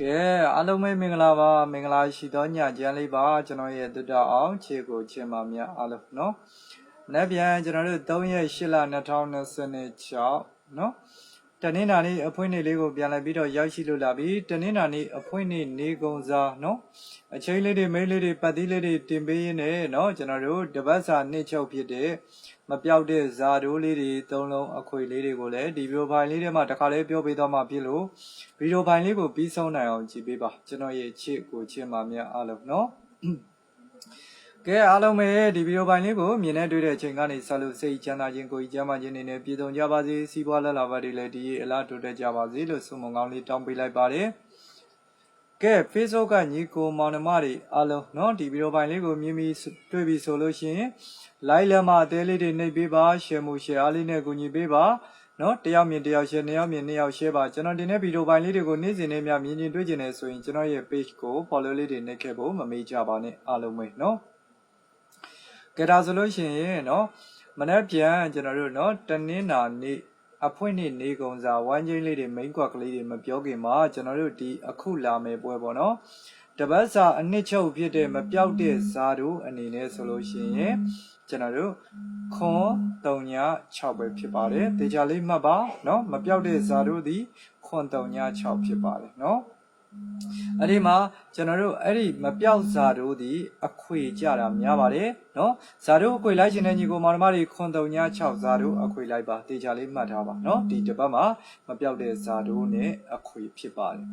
ကဲအားလုံးပဲမင်္ဂလာပါမင်္ဂလာရှိသောညချမ်းလေးပါကျွန်တော်ရဲ့တူတောအောင်ခြေကိုချင်ပါမြအားလုံးနော်မနေ့ပြန်ကျွန်တော်တို့3ရက်8လ2026နော်တနင်္လာနေ့အဖွင့်နေ့လေးကိုပြန်လိုက်ပြီးတော့ရောက်ရှိလို့လာပြီတနင်္လာနေ့အဖွင့်နေ့နေကုန်စားနော်အချိန်လေးတွေမိတ်လေးတွေပတ်သီးလေးတွေတင်ပေးရင်းနဲ့နော်ကျွန်တော်တို့တပတ်စာနှစ်ချုပ်ဖြစ်တဲ့မပြောက်တဲ့ဇာတိုးလေးတွေသုံးလုံးအခွေလေးတွေကိုလည်းဒီဗီဒီယိုဖိုင်လေးထဲမှာတစ်ခါလေးပြောပေးသွားမှဖြစ်လို့ဗီဒီယိုဖိုင်လေးကိုပြီးဆုံးနိုင်အောင်ကြည့်ပေးပါကျွန်တော်ရဲ့ချစ်ကိုချစ်ပါမြအားလုံးနော်ကဲအားလုံးပဲဒီဗီဒီယိုဖိုင်လေးကိုမြင်နေတွေ့တဲ့အချိန်ကနေဆက်လို့စိတ်ချမ်းသာခြင်းကိုယ်ကြီးကျန်းမာခြင်းတွေနဲ့ပြည့်စုံကြပါစေစီးပွားလက်လာပါတွေလည်းဒီအလားတိုးတက်ကြပါစေလို့ဆုမွန်ကောင်းလေးတောင်းပေးလိုက်ပါတယ်ကဲ Facebook ကညီကိုမောင်နှမတွေအားလုံးเนาะဒီဗီဒီယိုဖိုင်လေးကိုမြင်ပြီးတွေ့ပြီဆိုလို့ရှိရင် like လက်မအသေးလေးတွေနှိပ်ပေးပါ share မှု share အားလေးနဲ့ကူညီပေးပါเนาะတယောက်မြင်တယောက် share နှစ်ယောက်မြင်နှစ်ယောက် share ပါကျွန်တော်ဒီနေ့ဗီဒီယိုဖိုင်လေးတွေကိုနေ့စဉ်နဲ့မြင်မြင်တွေ့ကျင်နေဆိုရင်ကျွန်တော်ရဲ့ page ကို follow လေးတွေနှိပ်ခဲ့ဖို့မမေ့ကြပါနဲ့အားလုံးပဲเนาะကဲဒါဆိုလို့ရှိရင်เนาะမနေ့ပြန်ကျွန်တော်တို့เนาะတနင်္လာနေ့အဖွင့်နေ့နေကုန်စာဝိုင်းချင်းလေးတွေ main ကွက်ကလေးတွေမပြောခင်မှာကျွန်တော်တို့ဒီအခုလာမယ်ပွဲပေါ့နော်တပတ်စာအနှစ်ချုပ်ဖြစ်တဲ့မပြောက်တဲ့ဇာတို့အနေနဲ့ဆိုလို့ရှိရင်ကျွန်တော်တို့ခွန်3ည6ပဲဖြစ်ပါတယ်တေချာလေးမှတ်ပါနော်မပြောက်တဲ့ဇာတို့ဒီခွန်3ည6ဖြစ်ပါတယ်နော်အဲ့ဒီမှာကျွန်တော်တို့အဲ့ဒီမပြောက်ဇာတို့ဒီအခွေကြတာများပါတယ်နော်ဇာတို့အခွေလိုက်ခြင်းတဲ့ညီကိုမောင်နှမတွေခွန်3ည6ဇာတို့အခွေလိုက်ပါတေချာလေးမှတ်ထားပါနော်ဒီတစ်ပတ်မှာမပြောက်တဲ့ဇာတို့နဲ့အခွေဖြစ်ပါတယ်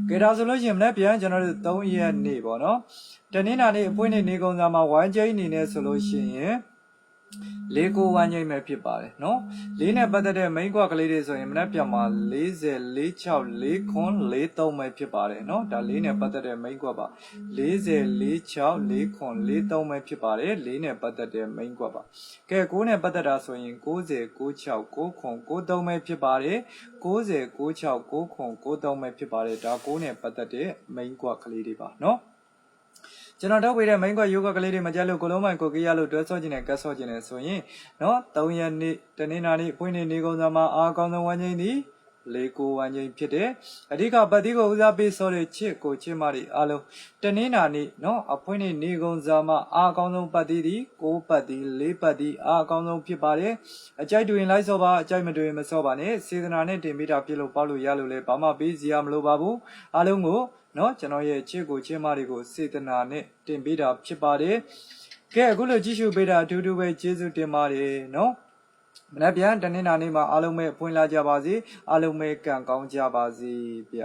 ကဲဒါဆိုလို့ရှိရင်မနေ့ပြန်ကျွန်တော်တို့3ရက်နေ့ပေါ့နော်တနင်္လာနေ့အပွင့်နေ့နေကုန်စာမှာဝိုင်းကျိန်းအနေနဲ့ဆိုလို့ရှိရင်လေးကိုဝိုင်းကျိန်းပဲဖြစ်ပါတယ်နော်လေးနဲ့ပတ်သက်တဲ့ main ကွက်ကလေးတွေဆိုရင်မနေ့ပြန်မှာ40 46 4ခွန်43ပဲဖြစ်ပါတယ်နော်ဒါလေးနဲ့ပတ်သက်တဲ့ main ကွက်ပါ40 46 4ခွန်43ပဲဖြစ်ပါတယ်လေးနဲ့ပတ်သက်တဲ့ main ကွက်ပါကဲ9နဲ့ပတ်သက်တာဆိုရင်90 96 9ခွန်93ပဲဖြစ်ပါတယ်90 96 9ခွန်93ပဲဖြစ်ပါတယ်ဒါ9နဲ့ပတ်သက်တဲ့ main ကွက်ကလေးတွေပါနော်ကျွန်တော်ထုတ်ပေးတဲ့ main ကွက်ယောဂကလေးတွေမကြလို့ကိုလုံးမိုင်ကိုကြီးရလို့တွဲဆော့ခြင်းနဲ့ကတ်ဆော့ခြင်းနဲ့ဆိုရင်เนาะ3ရက်နေ့တနင်္လာနေ့ဖွင့်နေကုန်စာမှာအားကောင်းဆုံးဝမ်းချင်းသည်လေးကိုဝမ်းချင်းဖြစ်တဲ့အဓိကပတ်တိကိုဦးစားပေးဆော့တဲ့ချစ်ကိုချစ်မတွေအားလုံးတနင်္လာနေ့เนาะအဖွင့်နေကုန်စာမှာအားကောင်းဆုံးပတ်တိသည်6ပတ်တိ4ပတ်တိအားကောင်းဆုံးဖြစ်ပါတယ်အကြိုက်တွင်လိုက်ဆော့ပါအကြိုက်မတွင်မဆော့ပါနဲ့စေတနာနဲ့တင်ပေးတာပြလို့ပေါ့လို့ရလို့လဲဘာမှပေးစရာမလိုပါဘူးအားလုံးကိုနော်ကျွန်တော်ရဲ့ချစ်ကိုချင်းမတွေကိုစေတနာနဲ့တင်ပေးတာဖြစ်ပါတယ်ကဲအခုလိုကြည့်ရှုပေးတာအထူးထူးပဲကျေးဇူးတင်ပါတယ်နော်မနေ့ပြန်တနင်္လာနေ့မှာအားလုံးပဲဖွင့်လာကြပါစေအားလုံးပဲကံကောင်းကြပါစေဗျ